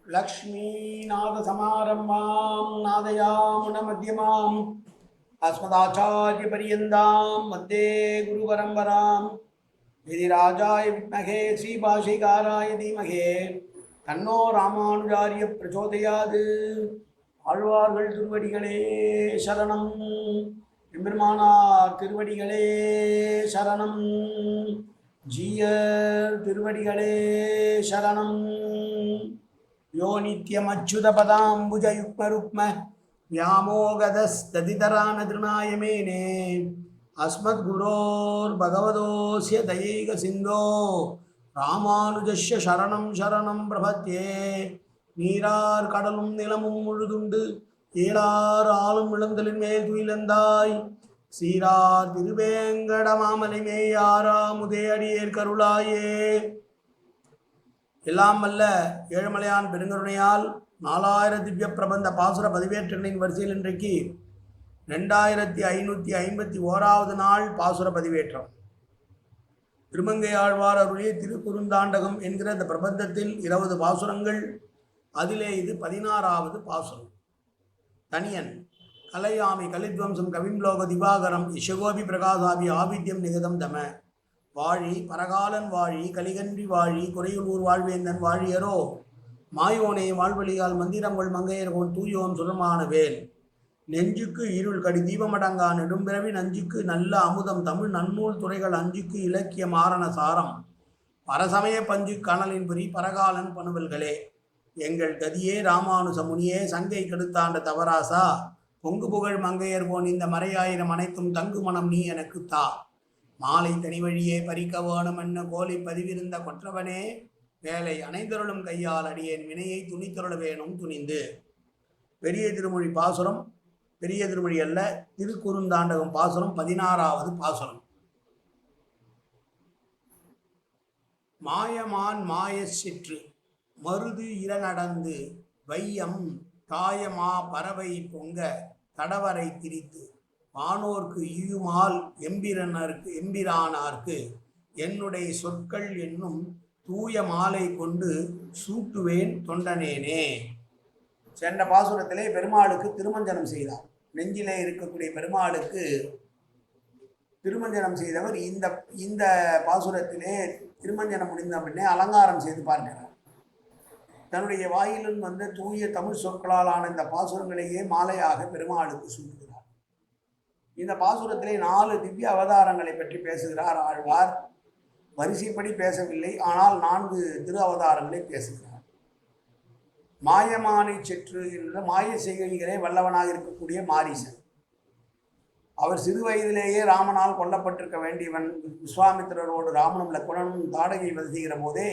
लक्ष्मीनाथसमारम्भां नादयामुनमध्यमाम् अस्मदाचार्यपर्यन्तां वन्दे गुरुपरम्परां यदिराजाय विद्महे श्रीभाष्यकाराय धीमहि तन्नो रामानुजार्य प्रचोदयात्. ஆழ்வார்கள் திருவடிகளே சரணம். எம்பெருமானார் திருவடிகளே சரணம். ஜீயர் திருவடிகளே சரணம். யோ நித்யமச்சுதபதாம்புஜயுக்மருக்ம व्यामोगदस्तदितरानतृणायमेने अस्मद्गुरोर्भगवतोऽस्य दयैकसिन्धो रामानुजस्य शरणं शरणं प्रपद्ये. நீரார் கடலும் நிலமும் முழுதுண்டு ஏழார் ஆளும் இளந்தலின் மேல் துயிலந்தாய் சீரார் திருவேங்கடமாமலை மேயாராமுதே அடியேற் கருளாயே. எல்லாம் வல்ல ஏழுமலையான் பெருங்கருணையால் 4000 திவ்ய பிரபந்த பாசுர பதிவேற்றனின் வரிசையில் இன்றைக்கு 2551வது நாள் பாசுர பதிவேற்றம். திருமங்கையாழ்வார் அருளிய திருக்குறுந்தாண்டகம் என்கிற இந்த பிரபந்தத்தில் 20 பாசுரங்கள். அதிலே இது 16வது பாசுரம். தனியன் கலையாமி கலித்வம்சம் கவிம்லோக திவாகரம் இஷகோபி பிரகாசாபி ஆவித்யம் நிகதம் தம வாழி பரகாலன் வாழி கலிகன்றி வாழி குறையுளூர் வாழ்வேந்தன் வாழியரோ மாயோனே வாழ்வழியால் மந்திரங்கள் மங்கையர்கோன் தூயோன் சுரமான வேல் நெஞ்சுக்கு இருள் கடி தீபமடங்கா நெடும்பிறவி நஞ்சுக்கு நல்ல அமுதம் தமிழ் நன்னூல் துறைகள் அஞ்சுக்கு இலக்கிய மாரண சாரம் பரசமய பஞ்சு கணலின் புரி பரகாலன் பணுவல்களே. எங்கள் கதியே ராமானுச முனியே சங்கை கெடுத்தாண்ட தவராசா பொங்கு புகழ் மங்கையர்கோன் இந்த மறையாயிரம் அனைத்தும் தங்கு மனம் நீ எனக்கு தா. மாலை தனி வழியே பறிக்க வேணும் என்ன கோலை பதிவிருந்த கொற்றவனே வேலை அனைந்தருளும் கையால் அடியேன் வினையை துணித்தருள வேணும் துணிந்து. பெரிய திருமொழி பாசுரம், பெரிய திருமொழி அல்ல, திருக்குறுந்தாண்டகம் பாசுரம் 16வது பாசுரம். மாயமான் மாய சிற்று மருது இரணடந்து வையம் தாயமா பறவை பொங்க தடவரை திரித்து வானோர்க்கு ஈயுமால் எம்பிரானார்க்கு என்னுடைய சொற்கள் என்னும் தூய மாலை கொண்டு சூட்டுவேன் தொண்டனேனே. சென்ற பாசுரத்திலே பெருமாளுக்கு திருமஞ்சனம் செய்தார். நெஞ்சிலே இருக்கக்கூடிய பெருமாளுக்கு திருமஞ்சனம் செய்தவர் இந்த பாசுரத்திலே திருமஞ்சனம் முடிந்த பின்னே அலங்காரம் செய்து பார்க்கிறார். தன்னுடைய வாயிலும் வந்த தூய தமிழ் சொற்களாலான இந்த பாசுரங்களையே மாலையாக பெருமாளுக்கு சூட்டுகிறார். இந்த பாசுரத்திலே 4 திவ்ய அவதாரங்களை பற்றி பேசுகிறார் ஆழ்வார். வரிசைப்படி பேசவில்லை, ஆனால் 4 திரு அவதாரங்களை பேசுகிறார். மாயமானை செற்று என்ற மாய செய்கைகளே வல்லவனாக இருக்கக்கூடிய மாரீசன். அவர் சிறு வயதிலேயே ராமனால் கொல்லப்பட்டிருக்க வேண்டியவன். விஸ்வாமித்திரரோடு ராமனும் லக்ஷ்மணனும் தாடகை வசிக்கிற போதே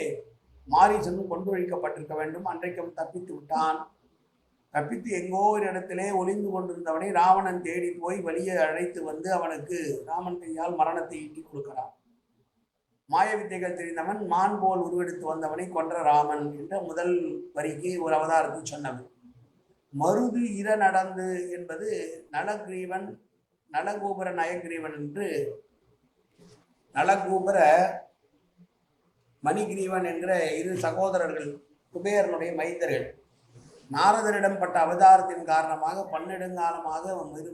மாரீசனும் கொண்டு வைக்கப்பட்டிருக்க வேண்டும். அன்றைக்கும் தப்பித்து விட்டான். தப்பித்து எங்கோ ஒரு இடத்திலே ஒளிந்து கொண்டிருந்தவனை ராவணன் தேடி போய் வழியை அழைத்து வந்து அவனுக்கு ராமன் கையால் மரணத்தை ஈட்டி கொடுக்கிறான். மாய வித்தைகள் தெரிந்தவன் மான் போல் உருவெடுத்து வந்தவனை கொன்ற ராமன் என்ற முதல் வரிக்கு ஒரு அவதாரத்தை சொன்னவன். மருது இர நடந்து என்பது நலகிரீவன் நலகோபுர நயகிரீவன் என்று நலகோபுர மணிகிரீவன் என்கிற 2 சகோதரர்கள் குபேரனுடைய மைந்தர்கள். நாரதரிடம் பட்ட அவதாரத்தின் காரணமாக பன்னெடுங்காலமாக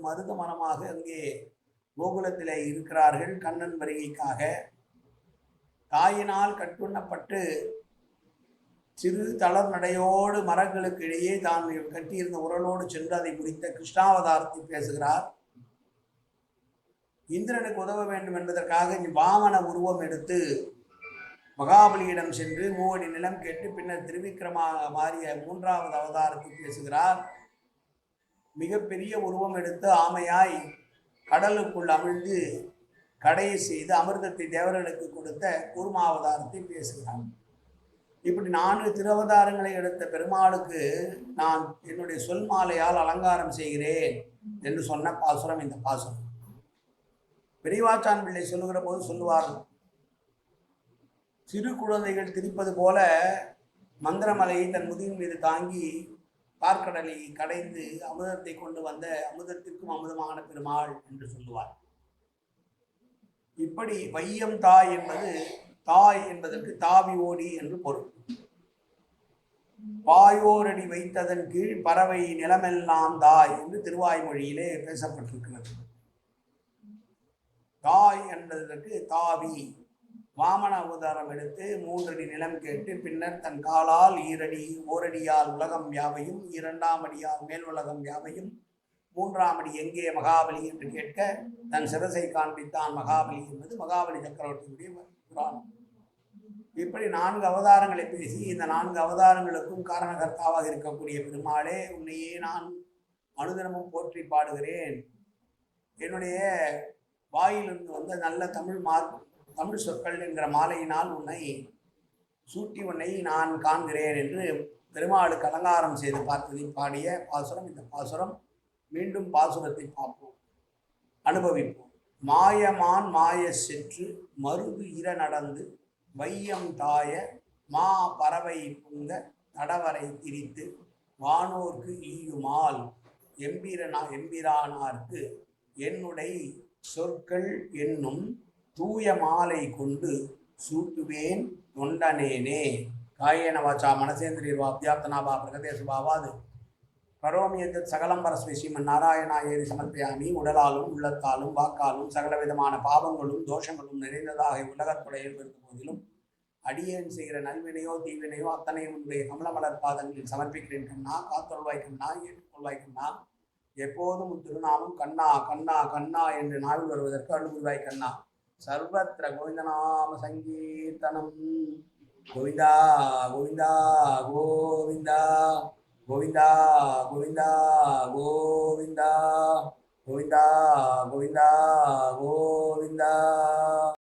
மருத மனமாக அங்கே கோகுலத்திலே இருக்கிறார்கள். கண்ணன் வருகைக்காக தாயினால் கட்டுண்ணப்பட்டு சிறு தளர் நடையோடு மரங்களுக்கு இடையே தான் கட்டியிருந்த உரலோடு சென்று அதை குறித்த கிருஷ்ணாவதாரத்தை பேசுகிறார். இந்திரனுக்கு உதவ வேண்டும் என்பதற்காக வாமன உருவம் எடுத்து மகாபலியிடம் சென்று 3 அடி நிலம் கேட்டு பின்னர் திருவிக்கிரமாக மாறிய 3வது அவதாரத்தை பேசுகிறார். மிகப்பெரிய உருவம் எடுத்து ஆமையாய் கடலுக்குள் அமிழ்ந்து கடையை செய்து அமிர்தத்தை தேவர்களுக்கு கொடுத்த கூர்மாவதாரத்தை பேசுகிறார். இப்படி 4 திருவதாரங்களை எடுத்த பெருமாளுக்கு நான் என்னுடைய சொல் மாலையால் அலங்காரம் செய்கிறேன் என்று சொன்ன பாசுரம் இந்த பாசுரம். பெரியவாச்சான் பிள்ளை சொல்லுகிற போது சொல்லுவார்கள், சிறு குழந்தைகள் திரிப்பது போல மந்திரமலையை தன் முதுகின் மீது தாங்கி பார்க்கடலை கடைந்து அமுதத்தை கொண்டு வந்த அமுதத்திற்கும் அமுதமான பெருமாள் என்று சொல்லுவார். இப்படி வையம் தாய் என்பது தாய் என்பதற்கு தாவி ஓடி என்று பொருள். பாயோரடி வைத்ததன் கீழ் பறவை நிலமெல்லாம் தாய் என்று திருவாய்மொழியிலே பேசப்பட்டிருக்கிறது. தாய் என்பதற்கு தாவி வாமன அவதாரம் எடுத்து 3 அடி நிலம் கேட்டு பின்னர் தன் காலால் ஓரடியால் உலகம் யாவையும் 2ஆம் அடியால் மேல் உலகம் யாவையும் 3ஆம் அடி எங்கே மகாபலி என்று கேட்க தன் சிரசை காண்பித்தான் மகாபலி என்பது மகாபலி சக்கரவர்த்தியுடைய புராணம். இப்படி 4 அவதாரங்களை பேசி இந்த 4 அவதாரங்களுக்கும் காரணகர்த்தாவாக இருக்கக்கூடிய பெருமாளே, உன்னையே நான் அனுதினமும் போற்றி பாடுகிறேன். என்னுடைய வாயிலிருந்து வந்த நல்ல தமிழ் சொற்கள் என்கிற மாலையினால் உன்னை சூட்டி உன்னை நான் காண்கிறேன் என்று பெருமாளுக்கு அலங்காரம் செய்து பார்த்ததை பாடிய பாசுரம் இந்த பாசுரம். மீண்டும் பாசுரத்தை பார்ப்போம், அனுபவிப்போம். மாயமான் மாய செற்று மருது இர நடந்து வையம் தாய மா பறவை புங்க தடவரை திரித்து வானோர்க்கு ஈயுமால் எம்பிரானார்க்கு என்னுடைய சொற்கள் என்னும் தூய மாலை கொண்டு சூட்டுவேன் தொண்டனேனே. காயேன வாச்சா மனசேந்திரியர்வா அத்தியாப்தனாபா பிரகதேசுபாவாது கரோமியத் சகலம் பரஸ்மை ஸ்ரீமன் நாராயணாயேரி சமர்ப்பயாமி. உடலாலும் உள்ளத்தாலும் வாக்காலும் சகல விதமான பாவங்களும் தோஷங்களும் நிறைந்ததாக உலகத்துடைய இருந்த போதிலும் அடியேன் செய்கிற நல்வினையோ தீவினையோ அத்தனையும் உன்னுடைய கமலமலர் பாதங்களில் சமர்ப்பிக்கிறேன் கண்ணா. காத்தொள்வாய் கண்ணா, ஏற்றுக்கொள்வாய் கண்ணா. எப்போதும் திருநாமம் கண்ணா கண்ணா கண்ணா என்று நாவில் வருவதற்கு அனுபவாய் கண்ணா. சர்வத்திர கோவிந்தநாம சங்கீர்த்தனம். கோவிந்தா கோவிந்தா கோவிந்தா கோவிந்தா கோவிந்தா கோவிந்தா கோவிந்தா கோவிந்தா கோவிந்தா.